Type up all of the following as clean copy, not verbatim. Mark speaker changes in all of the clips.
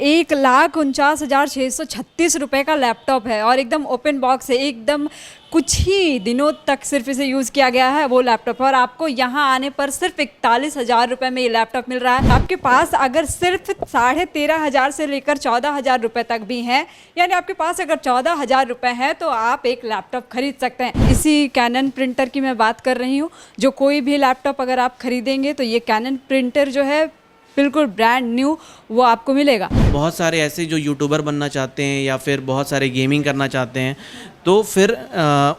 Speaker 1: 1,49,636 का लैपटॉप है और एकदम ओपन बॉक्स है। एकदम कुछ ही दिनों तक सिर्फ इसे यूज़ किया गया है वो लैपटॉप, और आपको यहाँ आने पर सिर्फ 41,000 रुपये में ये लैपटॉप मिल रहा है। आपके पास अगर सिर्फ 13,500 से लेकर 14,000 रुपये तक भी हैं, यानी आपके पास अगर 14,000 रुपये हैं तो आप एक लैपटॉप खरीद सकते हैं। इसी कैनन प्रिंटर की मैं बात कर रही हूँ। जो कोई भी लैपटॉप अगर आप खरीदेंगे तो ये कैनन प्रिंटर जो है बिल्कुल ब्रांड न्यू वो आपको मिलेगा।
Speaker 2: बहुत सारे ऐसे जो यूट्यूबर बनना चाहते हैं या फिर बहुत सारे गेमिंग करना चाहते हैं तो फिर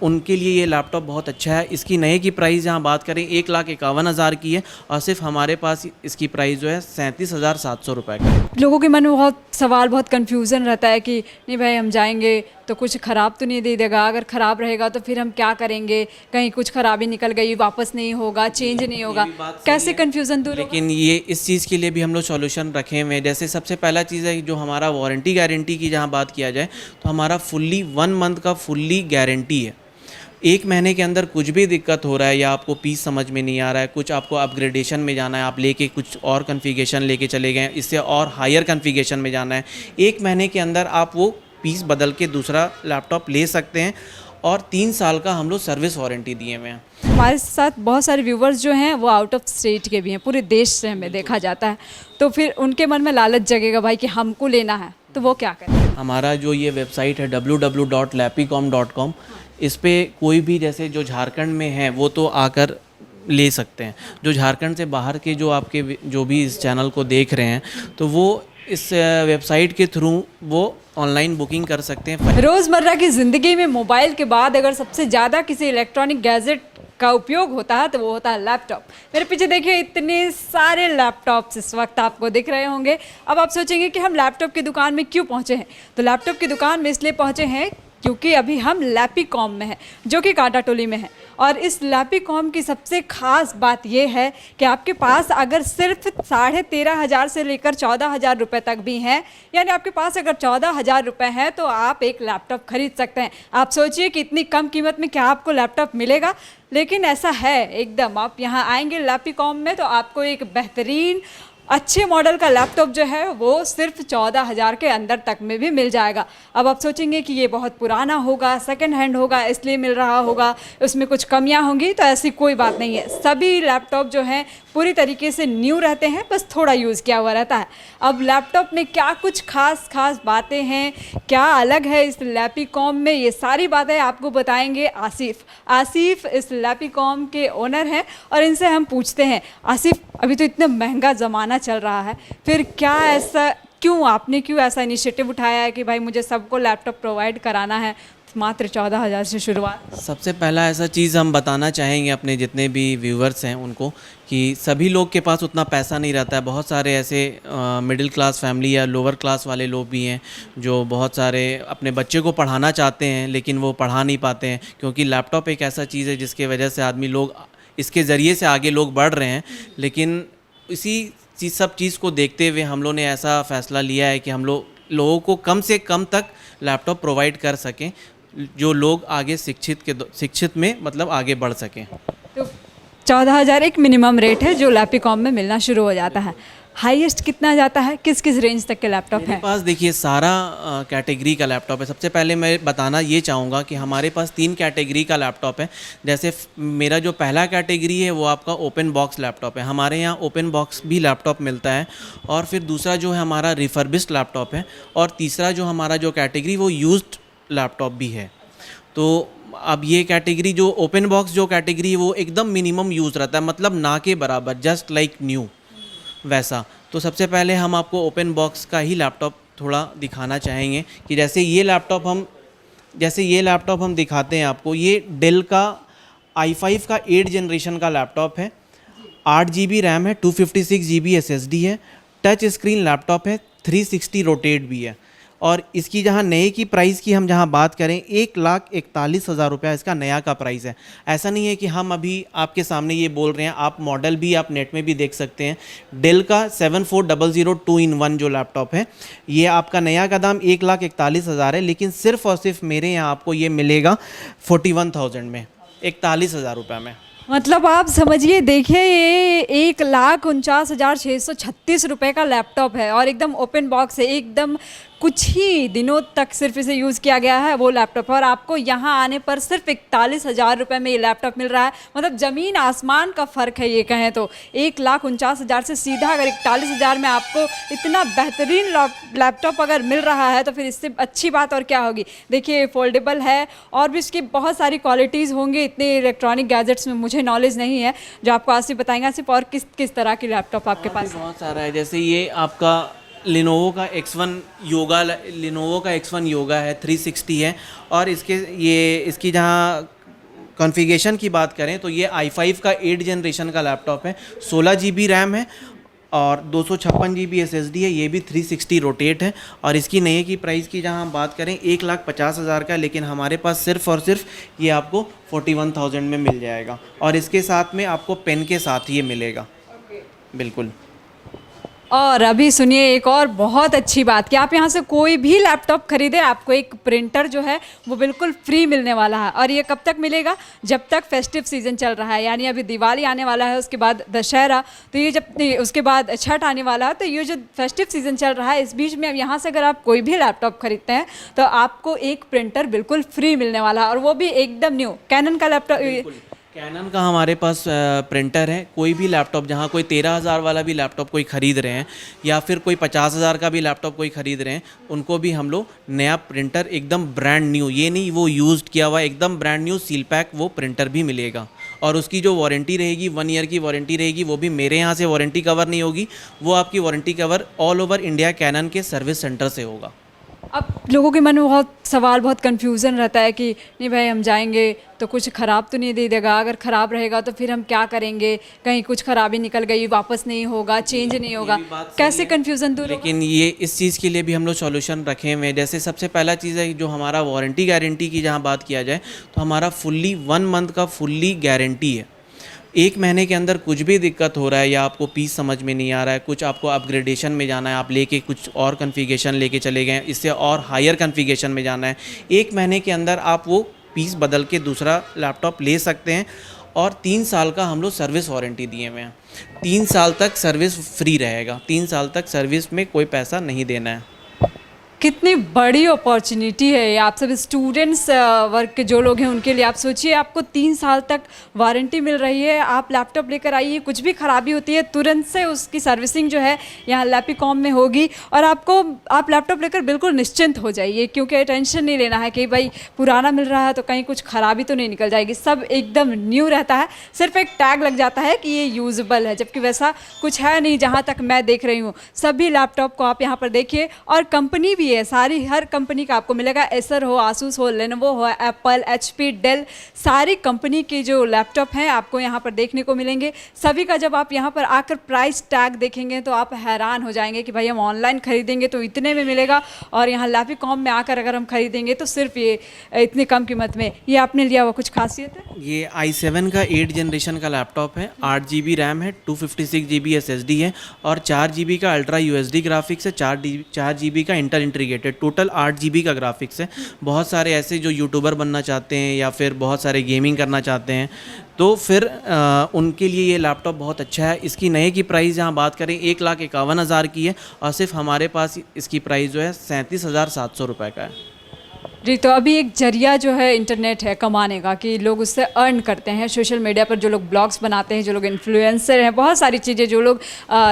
Speaker 2: उनके लिए ये लैपटॉप बहुत अच्छा है। इसकी नए की प्राइस यहाँ बात करें 1,51,000 की है और सिर्फ हमारे पास इसकी प्राइस जो है 37,700 रुपये का है।
Speaker 1: लोगों के मन में बहुत सवाल, बहुत कन्फ्यूज़न रहता है कि नहीं भाई हम जाएंगे तो कुछ ख़राब तो नहीं दे देगा, अगर ख़राब रहेगा तो फिर हम क्या करेंगे, कहीं कुछ ख़राबी निकल गई वापस नहीं होगा, चेंज नहीं होगा, कैसे कन्फ्यूज़न दूर होगा?
Speaker 2: लेकिन ये इस चीज़ के लिए भी हम लोग सॉल्यूशन रखे हुए हैं। जैसे सबसे पहला चीज़ है जो हमारा वारंटी गारंटी की जहाँ बात किया जाए तो हमारा फुल्ली 1 मंथ का फुल्ली गारंटी है। 1 महीने के अंदर कुछ भी दिक्कत हो रहा है या आपको पीस समझ में नहीं आ रहा है, कुछ आपको अपग्रेडेशन में जाना है, आप लेके कुछ और कॉन्फ़िगरेशन लेके चले गए, इससे और हायर कॉन्फ़िगरेशन में जाना है, 1 महीने के अंदर आप वो पीस बदल के दूसरा लैपटॉप ले सकते हैं और 3 साल का हम लोग सर्विस वारंटी दिए हुए हैं।
Speaker 1: हमारे साथ बहुत सारे व्यूवर्स जो हैं वो आउट ऑफ स्टेट के भी हैं, पूरे देश से हमें देखा जाता है, तो फिर उनके मन में लालच जगेगा भाई कि हमको लेना है, तो वो क्या करें?
Speaker 2: हमारा जो ये वेबसाइट है www.lapicom.com, इस पे कोई भी जैसे जो झारखंड में है वो तो आकर ले सकते हैं। जो झारखंड से बाहर के जो आपके जो भी इस चैनल को देख रहे हैं तो वो इस वेबसाइट के थ्रू वो ऑनलाइन बुकिंग कर सकते हैं।
Speaker 1: रोज़मर्रा की ज़िंदगी में मोबाइल के बाद अगर सबसे ज़्यादा किसी इलेक्ट्रॉनिक गैजेट का उपयोग होता है तो वो होता है लैपटॉप। मेरे पीछे देखिए इतने सारे लैपटॉप्स इस वक्त आपको दिख रहे होंगे। अब आप सोचेंगे कि हम लैपटॉप की दुकान में क्यों पहुँचे हैं, तो लैपटॉप की दुकान में इसलिए पहुँचे हैं क्योंकि अभी हम लैपीकॉम में हैं, जो कि कांटाटोली में है। और इस लैपीकॉम की सबसे ख़ास बात यह है कि आपके पास अगर सिर्फ 13,500 से लेकर 14,000 रुपये तक भी हैं, यानी आपके पास अगर 14,000 रुपये हैं तो आप एक लैपटॉप खरीद सकते हैं। आप सोचिए कि इतनी कम कीमत में क्या आपको लैपटॉप मिलेगा, लेकिन ऐसा है एकदम। आप यहाँ आएंगे लैपीकॉम में तो आपको एक बेहतरीन अच्छे मॉडल का लैपटॉप जो है वो सिर्फ 14,000 के अंदर तक में भी मिल जाएगा। अब आप सोचेंगे कि ये बहुत पुराना होगा, सेकंड हैंड होगा, इसलिए मिल रहा होगा, उसमें कुछ कमियां होंगी, तो ऐसी कोई बात नहीं है। सभी लैपटॉप जो हैं पूरी तरीके से न्यू रहते हैं, बस थोड़ा यूज़ किया हुआ रहता है। अब लैपटॉप में क्या कुछ खास बातें हैं, क्या अलग है इस लैपीकॉम में, ये सारी बातें आपको बताएंगे आसिफ इस लैपीकॉम के ओनर हैं और इनसे हम पूछते हैं। आसिफ, अभी तो इतना महंगा ज़माना चल रहा है, फिर क्या ऐसा आपने ऐसा इनिशिएटिव उठाया है कि भाई मुझे सबको लैपटॉप प्रोवाइड कराना है, मात्र 14,000 से शुरुआत?
Speaker 2: सबसे पहला ऐसा चीज़ हम बताना चाहेंगे अपने जितने भी व्यूवर्स हैं उनको कि सभी लोग के पास उतना पैसा नहीं रहता है। बहुत सारे ऐसे मिडिल क्लास फैमिली या लोअर क्लास वाले लोग भी हैं जो बहुत सारे अपने बच्चे को पढ़ाना चाहते हैं लेकिन वो पढ़ा नहीं पाते हैं, क्योंकि लैपटॉप एक ऐसा चीज़ है जिसके वजह से आदमी लोग इसके ज़रिए से आगे लोग बढ़ रहे हैं। लेकिन इसी सब चीज़ को देखते हुए हम लोग ने ऐसा फ़ैसला लिया है कि हम लोगों को कम से कम तक लैपटॉप प्रोवाइड कर सकें, जो लोग आगे शिक्षित में मतलब आगे बढ़ सकें।
Speaker 1: तो 14,000 एक मिनिमम रेट है जो लैपीकॉम में मिलना शुरू हो जाता है। हाईएस्ट कितना जाता है, किस रेंज तक के लैपटॉप हैं?
Speaker 2: मेरे पास देखिए सारा कैटेगरी का लैपटॉप है। सबसे पहले मैं बताना ये चाहूँगा कि हमारे पास 3 कैटेगरी का लैपटॉप है। जैसे मेरा जो पहला कैटेगरी है वो आपका ओपन बॉक्स लैपटॉप है। हमारे यहाँ ओपन बॉक्स भी लैपटॉप मिलता है। और फिर दूसरा जो है हमारा रिफर्बिश्ड लैपटॉप है। और तीसरा जो हमारा जो कैटेगरी वो यूज्ड लैपटॉप भी है। तो अब ये कैटेगरी जो ओपन बॉक्स जो कैटेगरी है वो एकदम मिनिमम यूज़ रहता है, मतलब ना के बराबर, जस्ट लाइक न्यू वैसा। तो सबसे पहले हम आपको ओपन बॉक्स का ही लैपटॉप थोड़ा दिखाना चाहेंगे कि जैसे ये लैपटॉप हम दिखाते हैं आपको। ये डेल का i5 का 8 जनरेशन का लैपटॉप है। 8 GB रैम है, 256 GB SSD है, टच स्क्रीन लैपटॉप है, 360 रोटेट भी है। और इसकी जहाँ नए की प्राइस की हम जहाँ बात करें 1,41,000 रुपया इसका नया का प्राइस है। ऐसा नहीं है कि हम अभी आपके सामने ये बोल रहे हैं, आप मॉडल भी आप नेट में भी देख सकते हैं। डेल का 7400 2-in-1 जो लैपटॉप है ये आपका नया का दाम 1,41,000 है, लेकिन सिर्फ और सिर्फ मेरे यहाँ आपको ये मिलेगा 41,000 में, 41,000 रुपये में।
Speaker 1: मतलब आप समझिए, देखिए ये 1,49,636 रुपये का लैपटॉप है और एकदम ओपन बॉक्स है, एकदम कुछ ही दिनों तक सिर्फ इसे यूज़ किया गया है वो लैपटॉप, और आपको यहाँ आने पर सिर्फ 41,000 रुपये में ये लैपटॉप मिल रहा है। मतलब ज़मीन आसमान का फ़र्क है ये कहें तो। 1,49,000 से सीधा अगर 41,000 में आपको इतना बेहतरीन लैपटॉप अगर मिल रहा है तो फिर इससे अच्छी बात और क्या होगी। देखिए फोल्डेबल है और भी इसकी बहुत सारी क्वालिटीज़ होंगी। इतने इलेक्ट्रॉनिक गैजेट्स में मुझे नॉलेज नहीं है जो आपको आसिफ बताएंगे। आसिफ, और किस किस तरह की लैपटॉप आपके पास है?
Speaker 2: बहुत सारा है, जैसे ये आपका लिनोवो का X1 योगा है, 360 है। और इसकी जहाँ कॉन्फ़िगरेशन की बात करें तो ये i5 का 8 जनरेशन का लैपटॉप है, 16 GB रैम है और 256 GB SSD है। ये भी 360 रोटेट है। और इसकी नए की प्राइस की जहाँ हम बात करें 1,50,000 का, लेकिन हमारे पास सिर्फ और सिर्फ ये आपको 41,000 में मिल जाएगा। और इसके साथ में आपको पेन के साथ ये मिलेगा। बिल्कुल।
Speaker 1: और अभी सुनिए एक और बहुत अच्छी बात कि आप यहाँ से कोई भी लैपटॉप खरीदें, आपको एक प्रिंटर जो है वो बिल्कुल फ्री मिलने वाला है। और ये कब तक मिलेगा? जब तक फेस्टिव सीज़न चल रहा है, यानी अभी दिवाली आने वाला है, उसके बाद दशहरा, तो ये जब उसके बाद छठ आने वाला है, तो ये जो फेस्टिव सीज़न चल रहा है इस बीच में अब यहाँ से अगर आप कोई भी लैपटॉप खरीदते हैं तो आपको एक प्रिंटर बिल्कुल फ्री मिलने वाला है, और वो भी एकदम न्यू कैनन का लैपटॉप।
Speaker 2: कैनन का हमारे पास प्रिंटर है। कोई भी लैपटॉप, जहाँ कोई 13,000 वाला भी लैपटॉप कोई ख़रीद रहे हैं या फिर कोई 50,000 का भी लैपटॉप कोई ख़रीद रहे हैं, उनको भी हम लोग नया प्रिंटर एकदम ब्रांड न्यू, ये नहीं वो यूज्ड किया हुआ, एकदम ब्रांड न्यू सील पैक वो प्रिंटर भी मिलेगा। और उसकी जो वारंटी रहेगी 1 ईयर की वारंटी रहेगी, वो भी मेरे यहाँ से वारंटी कवर नहीं होगी, वो आपकी warranty cover all over India Canon के सर्विस सेंटर से होगा।
Speaker 1: अब लोगों के मन में बहुत सवाल, बहुत कन्फ्यूज़न रहता है कि नहीं भाई हम जाएंगे तो कुछ ख़राब तो नहीं दे देगा, अगर ख़राब रहेगा तो फिर हम क्या करेंगे, कहीं कुछ ख़राबी निकल गई, वापस नहीं होगा, चेंज नहीं होगा, कैसे कन्फ्यूज़न दूर होगा?
Speaker 2: लेकिन ये इस चीज़ के लिए भी हम लोग सॉल्यूशन रखे हुए हैं। जैसे सबसे पहला चीज़ है जो हमारा वारंटी गारंटी की जहाँ बात किया जाए तो हमारा फुल्ली 1 मंथ का फुल्ली गारंटी है। 1 महीने के अंदर कुछ भी दिक्कत हो रहा है या आपको पीस समझ में नहीं आ रहा है, कुछ आपको अपग्रेडेशन में जाना है, आप लेके कुछ और कॉन्फ़िगरेशन लेके चले गए, इससे और हायर कॉन्फ़िगरेशन में जाना है, 1 महीने के अंदर आप वो पीस बदल के दूसरा लैपटॉप ले सकते हैं। और 3 साल का हम लोग सर्विस वारंटी दिए हुए हैं। 3 साल तक सर्विस फ्री रहेगा, 3 साल तक सर्विस में कोई पैसा नहीं देना है।
Speaker 1: कितनी बड़ी अपॉर्चुनिटी है ये आप सब स्टूडेंट्स वर्ग के जो लोग हैं उनके लिए। आप सोचिए आपको 3 साल तक वारंटी मिल रही है, आप लैपटॉप लेकर आइए, कुछ भी ख़राबी होती है तुरंत से उसकी सर्विसिंग जो है यहाँ लैपीकॉम में होगी, और आप लैपटॉप लेकर बिल्कुल निश्चिंत हो जाइए, क्योंकि टेंशन नहीं लेना है कि भाई पुराना मिल रहा है तो कहीं कुछ ख़राबी तो नहीं निकल जाएगी। सब एकदम न्यू रहता है, सिर्फ एक टैग लग जाता है कि ये यूज़ेबल है, जबकि वैसा कुछ है नहीं जहाँ तक मैं देख रही हूँ। सभी लैपटॉप को आप यहाँ पर देखिए, और कंपनी भी है सारी, हर कंपनी का आपको मिलेगा। एसर हो, आसूस हो, लेनोवो हो, एप्पल, एचपी, डेल, सारी कंपनी के जो लैपटॉप हैं आपको यहाँ पर देखने को मिलेंगे। सभी का जब आप यहाँ पर आकर प्राइस टैग देखेंगे तो आप हैरान हो जाएंगे कि भाई हम ऑनलाइन खरीदेंगे तो इतने में मिलेगा, और यहाँ लैपीकॉम में आकर अगर हम खरीदेंगे तो सिर्फ ये इतनी कम कीमत में। ये आपने लिया हुआ कुछ खासियत है?
Speaker 2: ये i7 का 8 जनरेशन का लैपटॉप है, 8 GB रैम है, 256 GB SSD है और 4 GB का अल्ट्रा USD ग्राफिक्स है, 4 GB का इंटेल इंटीग्रेटेड, टोटल 8 GB का ग्राफिक्स है। बहुत सारे ऐसे जो यूट्यूबर बनना चाहते हैं या फिर बहुत सारे गेमिंग करना चाहते हैं तो फिर उनके लिए ये लैपटॉप बहुत अच्छा है। इसकी नए की प्राइस जहाँ बात करें 1,51,000 की है, और सिर्फ हमारे पास इसकी प्राइस जो है 37,700 रुपये का है।
Speaker 1: जी, तो अभी एक जरिया जो है इंटरनेट है कमाने का, कि लोग उससे अर्न करते हैं। सोशल मीडिया पर जो लोग ब्लॉग्स बनाते हैं, जो लोग इन्फ्लुएंसर हैं, बहुत सारी चीज़ें जो लोग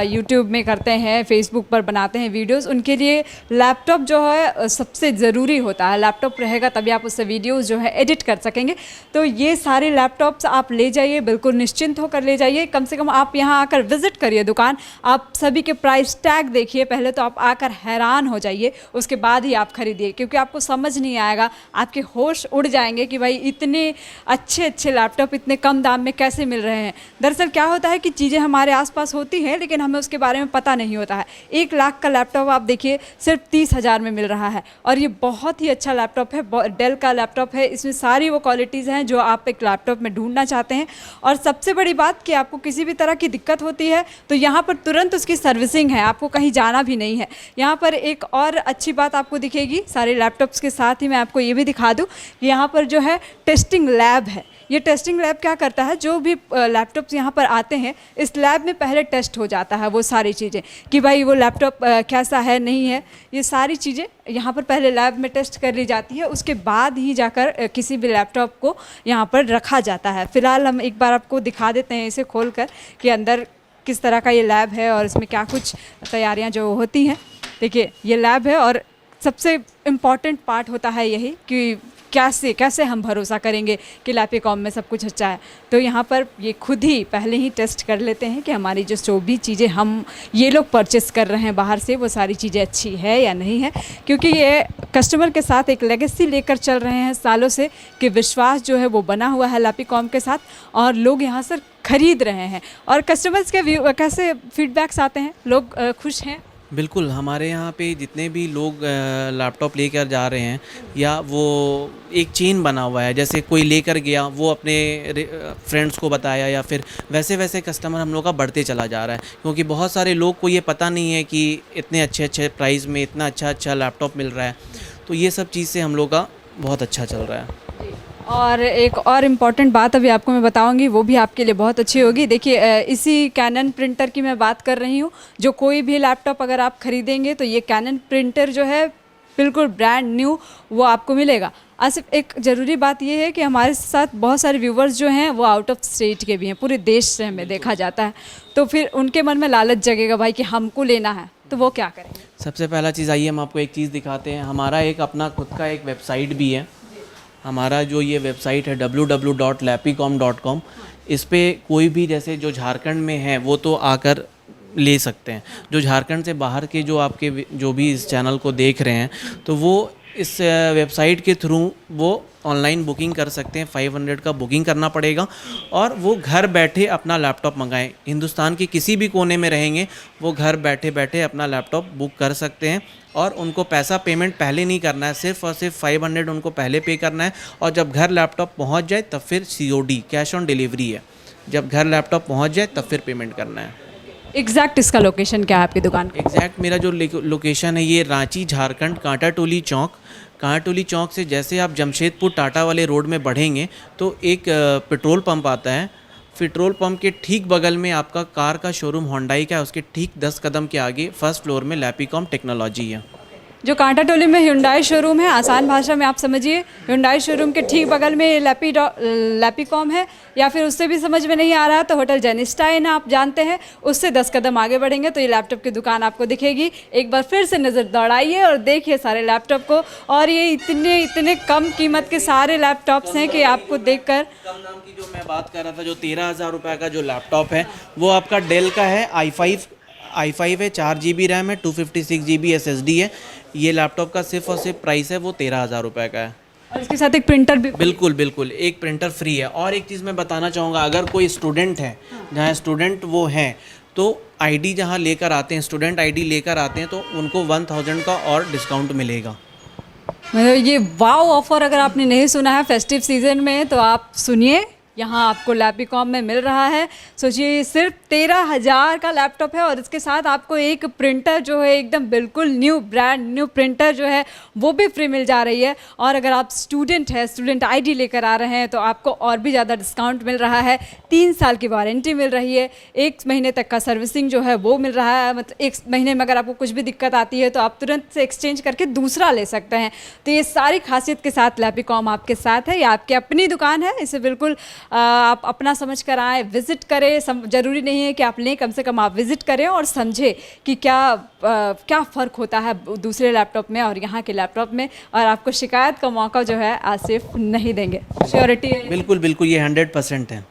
Speaker 1: यूट्यूब में करते हैं, फेसबुक पर बनाते हैं वीडियोस, उनके लिए लैपटॉप जो है सबसे ज़रूरी होता है। लैपटॉप रहेगा तभी आप उससे वीडियोस जो है एडिट कर सकेंगे। तो ये सारे लैपटॉप्स आप ले जाइए, बिल्कुल निश्चिंत होकर ले जाइए। कम से कम आप यहाँ आकर विज़िट करिए दुकान, आप सभी के प्राइस टैग देखिए पहले, तो आप आकर हैरान हो जाइए, उसके बाद ही आप खरीदिए, क्योंकि आपको समझ नहीं आएगा, आपके होश उड़ जाएंगे कि भाई इतने अच्छे लैपटॉप इतने कम दाम में कैसे मिल रहे हैं। दरअसल क्या होता है कि चीज़ें हमारे आसपास होती हैं लेकिन हमें उसके बारे में पता नहीं होता है। 1 लाख का लैपटॉप आप देखिए सिर्फ 30,000 में मिल रहा है, और ये बहुत ही अच्छा लैपटॉप है, डेल का लैपटॉप है। इसमें सारी वो क्वालिटीज़ हैं जो आप एक लैपटॉप में ढूंढना चाहते हैं। और सबसे बड़ी बात कि आपको किसी भी तरह की दिक्कत होती है तो यहाँ पर तुरंत उसकी सर्विसिंग है, आपको कहीं जाना भी नहीं है। यहाँ पर एक और अच्छी बात आपको दिखेगी, सारे लैपटॉप्स के साथ ही मैं आपको ये भी दिखा दूं कि यहाँ पर जो है टेस्टिंग लैब है। ये टेस्टिंग लैब क्या करता है, जो भी लैपटॉप्स यहाँ पर आते हैं इस लैब में पहले टेस्ट हो जाता है वो सारी चीज़ें कि भाई वो लैपटॉप कैसा है नहीं है, ये सारी चीज़ें यहाँ पर पहले लैब में टेस्ट कर ली जाती है, उसके बाद ही जाकर किसी भी लैपटॉप को यहाँ पर रखा जाता है। फ़िलहाल हम एक बार आपको दिखा देते हैं इसे खोल कर कि अंदर किस तरह का ये लैब है और इसमें क्या कुछ तैयारियां जो होती हैं। देखिए ये लैब है और सबसे इम्पॉर्टेंट पार्ट होता है यही कि कैसे हम भरोसा करेंगे कि लैपटॉप में सब कुछ अच्छा है। तो यहाँ पर ये खुद ही पहले ही टेस्ट कर लेते हैं कि हमारी जो भी चीज़ें हम ये लोग परचेस कर रहे हैं बाहर से वो सारी चीज़ें अच्छी है या नहीं है, क्योंकि ये कस्टमर के साथ एक लेगेसी लेकर चल रहे हैं सालों से कि विश्वास जो है वो बना हुआ है लैपटॉप के साथ और लोग यहाँ से खरीद रहे हैं। और कस्टमर्स के कैसे फीडबैक्स आते हैं, लोग खुश हैं?
Speaker 2: बिल्कुल, हमारे यहाँ पे जितने भी लोग लैपटॉप लेकर जा रहे हैं या वो एक चेन बना हुआ है, जैसे कोई लेकर गया वो अपने फ्रेंड्स को बताया या फिर वैसे वैसे कस्टमर हम लोग का बढ़ते चला जा रहा है, क्योंकि बहुत सारे लोग को ये पता नहीं है कि इतने अच्छे प्राइस में इतना अच्छा लैपटॉप मिल रहा है। तो ये सब चीज़ से हम लोग का बहुत अच्छा चल रहा है।
Speaker 1: और एक और इम्पॉर्टेंट बात अभी आपको मैं बताऊंगी, वो भी आपके लिए बहुत अच्छी होगी। देखिए इसी कैनन प्रिंटर की मैं बात कर रही हूँ। जो कोई भी लैपटॉप अगर आप ख़रीदेंगे तो ये कैनन प्रिंटर जो है बिल्कुल ब्रांड न्यू वो आपको मिलेगा। सिर्फ एक ज़रूरी बात ये है कि हमारे साथ बहुत सारे व्यूवर्स जो हैं वो आउट ऑफ स्टेट के भी हैं, पूरे देश से हमें देखा जाता है, तो फिर उनके मन में लालच जगेगा भाई कि हमको लेना है, तो वो क्या करेंगे? सबसे
Speaker 2: पहला चीज़ आइए हम आपको एक चीज़ दिखाते हैं। हमारा एक अपना खुद का एक वेबसाइट भी है। हमारा जो ये वेबसाइट है www.lapicom.com, इस पे कोई भी जैसे जो झारखंड में है वो तो आकर ले सकते हैं। जो झारखंड से बाहर के जो आपके जो भी इस चैनल को देख रहे हैं तो वो इस वेबसाइट के थ्रू वो ऑनलाइन बुकिंग कर सकते हैं। 500 का बुकिंग करना पड़ेगा और वो घर बैठे अपना लैपटॉप मंगाएं। हिंदुस्तान के किसी भी कोने में रहेंगे वो घर बैठे बैठे अपना लैपटॉप बुक कर सकते हैं और उनको पैसा पेमेंट पहले नहीं करना है, सिर्फ और सिर्फ 500 उनको पहले पे करना है और जब घर लैपटॉप पहुंच जाए तब फिर COD कैश ऑन डिलीवरी है। जब घर लैपटॉप पहुंच जाए तब फिर पेमेंट करना है।
Speaker 1: एग्जैक्ट इसका लोकेशन क्या है आपकी दुकान का?
Speaker 2: एग्जैक्ट मेरा जो लोकेशन है ये रांची झारखंड कांटाटोली चौक। कांटाटोली चौक से जैसे आप जमशेदपुर टाटा वाले रोड में बढ़ेंगे तो एक पेट्रोल पंप आता है। पेट्रोल पंप के ठीक बगल में आपका कार का शोरूम होंडाई का है, उसके ठीक 10 कदम के आगे फर्स्ट फ्लोर में लैपीकॉम टेक्नोलॉजी है।
Speaker 1: जो कांटाटोली में hyundai शोरूम है, आसान भाषा में आप समझिए hyundai शोरूम के ठीक बगल में लैपीकॉम है, या फिर उससे भी समझ में नहीं आ रहा तो होटल जेनिस्टा इन आप जानते हैं, उससे 10 कदम आगे बढ़ेंगे तो ये लैपटॉप की दुकान आपको दिखेगी। एक बार फिर से नज़र दौड़ाइए और देखिए सारे लैपटॉप को, और ये इतने कम कीमत के सारे लैपटॉप्स हैं कि आपको देखकर
Speaker 2: कम दाम की जो मैं बात कर रहा था, जो 13,000 रुपये का जो लैपटॉप है वो आपका डेल का है। i5 है, 4 GB रैम है, 256 GB SSD है। ये लैपटॉप का सिर्फ और सिर्फ प्राइस है वो 13,000 रुपये का है
Speaker 1: और इसके साथ एक प्रिंटर भी।
Speaker 2: बिल्कुल एक प्रिंटर फ्री है। और एक चीज़ मैं बताना चाहूँगा, अगर कोई स्टूडेंट है, जहाँ स्टूडेंट वो हैं तो ID जहाँ लेकर आते हैं, स्टूडेंट ID लेकर आते हैं तो उनको 1000 का और डिस्काउंट मिलेगा।
Speaker 1: मतलब ये वाव ऑफर अगर आपने नहीं सुना है फेस्टिव सीजन में तो आप सुनिए, यहाँ आपको लैपीकॉम में मिल रहा है। सोचिए सिर्फ 13,000 का लैपटॉप है और इसके साथ आपको एक प्रिंटर जो है एकदम बिल्कुल न्यू ब्रांड न्यू प्रिंटर जो है वो भी फ्री मिल जा रही है। और अगर आप स्टूडेंट है, स्टूडेंट ID लेकर आ रहे हैं तो आपको और भी ज़्यादा डिस्काउंट मिल रहा है। 3 साल की वारंटी मिल रही है, 1 महीने तक का सर्विसिंग जो है वो मिल रहा है। मतलब 1 महीने में अगर आपको कुछ भी दिक्कत आती है तो आप तुरंत से एक्सचेंज करके दूसरा ले सकते हैं। तो ये सारी खासियत के साथ लैपीकॉम आपके साथ है। ये आपकी अपनी दुकान है, इसे बिल्कुल आप अपना समझ कर आए, विज़िट करें। ज़रूरी नहीं है कि आप लें, कम से कम आप विज़िट करें और समझें कि क्या फ़र्क होता है दूसरे लैपटॉप में और यहाँ के लैपटॉप में, और आपको शिकायत का मौका जो है आसिफ नहीं देंगे। श्योरिटी है?
Speaker 2: बिल्कुल ये 100% है।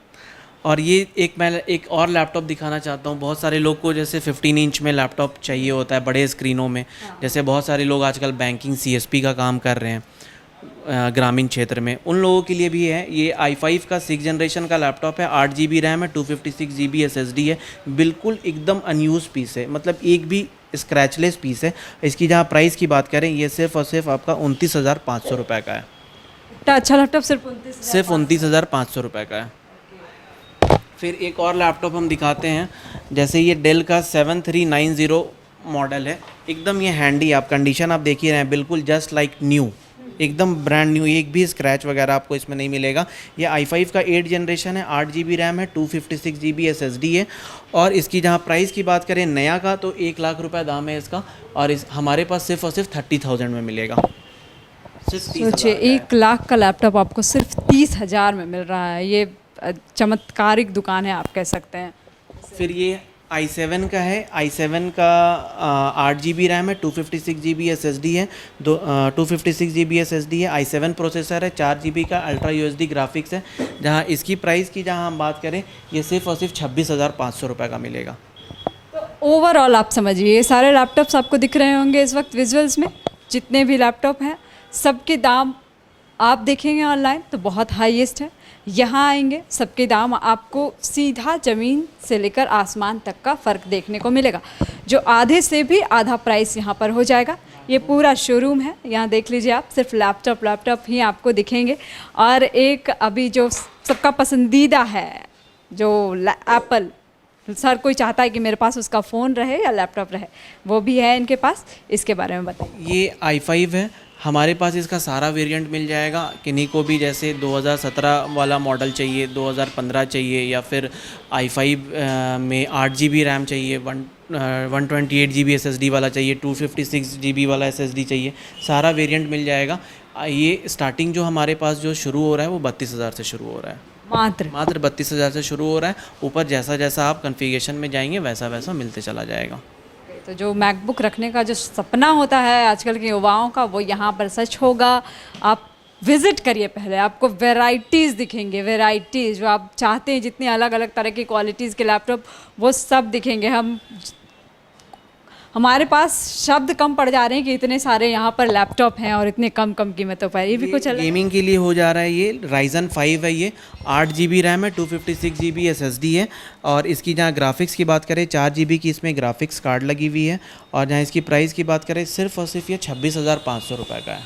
Speaker 2: और ये मैं एक और लैपटॉप दिखाना चाहता हूँ। बहुत सारे लोग को जैसे 15 इंच में लैपटॉप चाहिए होता है, बड़े स्क्रीनों में। जैसे बहुत सारे लोग आजकल बैंकिंग CSP का काम कर रहे हैं ग्रामीण क्षेत्र में, उन लोगों के लिए भी है। ये i5 का 6th जनरेशन का लैपटॉप है, 8 GB रैम है, 256 GB SSD है। बिल्कुल एकदम अनयूज पीस है, मतलब एक भी स्क्रैचलेस पीस है। इसकी जहाँ प्राइस की बात करें, ये सिर्फ और सिर्फ आपका 29,500 रुपये का है।
Speaker 1: अच्छा लैपटॉप सिर्फ
Speaker 2: 29,500 रुपये का है। फिर एक और लैपटॉप हम दिखाते हैं, जैसे ये डेल का 7390 मॉडल है। एकदम ये हैंडी, आप कंडीशन आप देख ही रहे हैं, बिल्कुल जस्ट लाइक न्यू। एकदम ब्रांड न्यू, एक भी स्क्रैच वगैरह आपको इसमें नहीं मिलेगा। ये i5 का 8 जनरेशन है, 8 GB रैम है, 256 GB SSD है। और इसकी जहाँ प्राइस की बात करें नया का तो 1 लाख रुपए दाम है इसका, और इस हमारे पास सिर्फ और सिर्फ 30,000 में मिलेगा। सिर्फ 30,000
Speaker 1: सोचिए, 1 लाख का लैपटॉप आपको सिर्फ 30,000 में मिल रहा है। ये चमत्कारिक दुकान है आप कह सकते हैं।
Speaker 2: फिर ये i7 का है, i7 का 8 GB रैम है, 256 GB SSD है, 256 GB SSD है, i7 प्रोसेसर है, 4 GB का अल्ट्रा USD ग्राफिक्स है। जहाँ इसकी प्राइस की जहाँ हम बात करें ये सिर्फ और सिर्फ 26,500 रुपये का मिलेगा।
Speaker 1: तो ओवरऑल आप समझिए, ये सारे लैपटॉप्स आपको दिख रहे होंगे इस वक्त विजुअल्स में, जितने भी लैपटॉप हैं सबके दाम आप देखेंगे ऑनलाइन तो बहुत हाईएस्ट है। यहाँ आएंगे सबके दाम आपको सीधा ज़मीन से लेकर आसमान तक का फ़र्क देखने को मिलेगा, जो आधे से भी आधा प्राइस यहाँ पर हो जाएगा। ये पूरा शोरूम है, यहाँ देख लीजिए आप, सिर्फ लैपटॉप ही आपको दिखेंगे। और एक अभी जो सबका पसंदीदा है जो एप्पल, सर कोई चाहता है कि मेरे पास उसका फ़ोन रहे या लैपटॉप रहे, वो भी है इनके पास। इसके बारे में बताइए।
Speaker 2: ये i5 है, हमारे पास इसका सारा वेरिएंट मिल जाएगा। किन्हीं को भी जैसे 2017 वाला मॉडल चाहिए, 2015 चाहिए, या फिर i5 में 8 GB रैम चाहिए, 128 GB SSD वाला चाहिए, 256 GB वाला SSD चाहिए, सारा वेरिएंट मिल जाएगा। ये स्टार्टिंग जो हमारे पास जो शुरू हो रहा है वो 32,000 से शुरू हो रहा है। मात्र 32,000 से शुरू हो रहा है। ऊपर जैसा जैसा आप कॉन्फ़िगरेशन में जाएंगे वैसा वैसा मिलते चला जाएगा।
Speaker 1: तो जो मैकबुक रखने का जो सपना होता है आजकल के युवाओं का, वो यहाँ पर सच होगा। आप विज़िट करिए पहले, आपको वैरायटीज़ दिखेंगे, वैरायटीज़ जो आप चाहते हैं, जितनी अलग अलग तरह की क्वालिटीज़ के लैपटॉप वो सब दिखेंगे। हमारे पास शब्द कम पड़ जा रहे हैं कि इतने सारे यहाँ पर लैपटॉप हैं और इतने कम कीमतों पर। ये भी कुछ अलग
Speaker 2: गेमिंग के लिए हो जा रहा है। ये Ryzen 5 है, ये 8 GB रैम है, 256 GB SSD है। और इसकी जहाँ ग्राफिक्स की बात करें 4 GB की इसमें ग्राफिक्स कार्ड लगी हुई है। और जहाँ इसकी प्राइस की बात करें सिर्फ और सिर्फ ये 26,500 रुपये का है।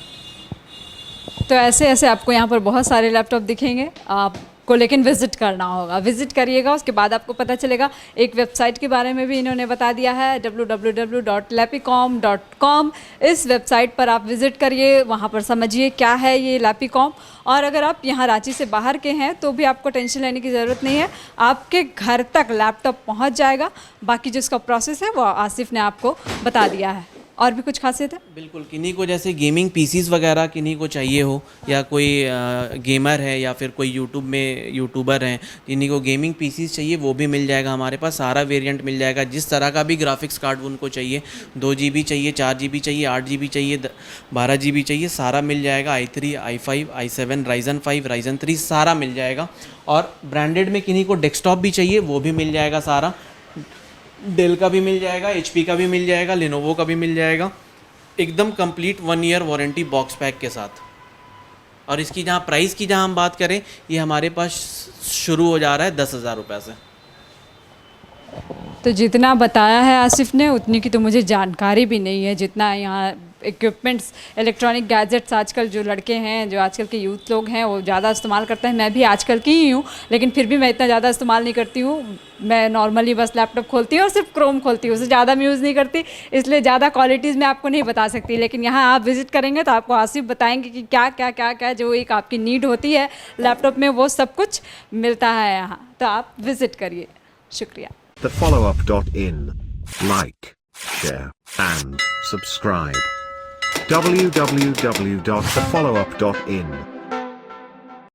Speaker 1: तो ऐसे आपको यहाँ पर बहुत सारे लैपटॉप दिखेंगे आपको, लेकिन विज़िट करना होगा। विज़िट करिएगा, उसके बाद आपको पता चलेगा। एक वेबसाइट के बारे में भी इन्होंने बता दिया है, www.lapicom.com। इस वेबसाइट पर आप विज़िट करिए, वहाँ पर समझिए क्या है ये लैपिकॉम। और अगर आप यहाँ रांची से बाहर के हैं तो भी आपको टेंशन लेने की ज़रूरत नहीं है, आपके घर तक लैपटॉप पहुँच जाएगा। बाकी जो इसका प्रोसेस है वो आसिफ ने आपको बता दिया है। और भी कुछ खासियत है?
Speaker 2: बिल्कुल, किन्हीं को जैसे गेमिंग पीसीज वगैरह किन्हीं को चाहिए हो, या कोई गेमर है या फिर कोई यूट्यूबर हैं जिन्हीं को गेमिंग पीसीज चाहिए, वो भी मिल जाएगा। हमारे पास सारा वेरिएंट मिल जाएगा, जिस तरह का भी ग्राफिक्स कार्ड उनको चाहिए, 2 GB चाहिए, 4 GB चाहिए, 8 GB चाहिए, 12 GB चाहिए, सारा मिल जाएगा। i3, i5, i7, Ryzen 5, Ryzen 3 सारा मिल जाएगा। और ब्रांडेड में किन्हीं को डेस्कटॉप भी चाहिए, वो भी मिल जाएगा सारा। डेल का भी मिल जाएगा, HP का भी मिल जाएगा, लेनोवो का भी मिल जाएगा, एकदम complete 1 year warranty box pack के साथ। और इसकी जहाँ प्राइस की जहाँ हम बात करें, ये हमारे पास शुरू हो जा रहा है 10,000 रुपये से।
Speaker 1: तो जितना बताया है आसिफ ने उतनी की तो मुझे जानकारी भी नहीं है। जितना यहाँ इक्विपमेंट्स, इलेक्ट्रॉनिक गैजेट्स आजकल जो लड़के हैं, जो आजकल के यूथ लोग हैं वो ज़्यादा इस्तेमाल करते हैं। मैं भी आजकल की ही हूँ, लेकिन फिर भी मैं इतना ज़्यादा इस्तेमाल नहीं करती हूँ। मैं नॉर्मली बस लैपटॉप खोलती हूँ और सिर्फ क्रोम खोलती हूँ, उससे ज़्यादा मैं यूज़ नहीं करती, इसलिए ज़्यादा क्वालिटीज़ मैं आपको नहीं बता सकती। लेकिन यहाँ आप विज़िट करेंगे तो आपको आसिफ बताएंगे कि क्या क्या क्या क्या जो एक आपकी नीड होती है लैपटॉप में, वो सब कुछ मिलता है यहाँ। तो आप विज़िट करिए। शुक्रिया।
Speaker 3: thefollowup.in. Like, share, and subscribe. www.thefollowup.in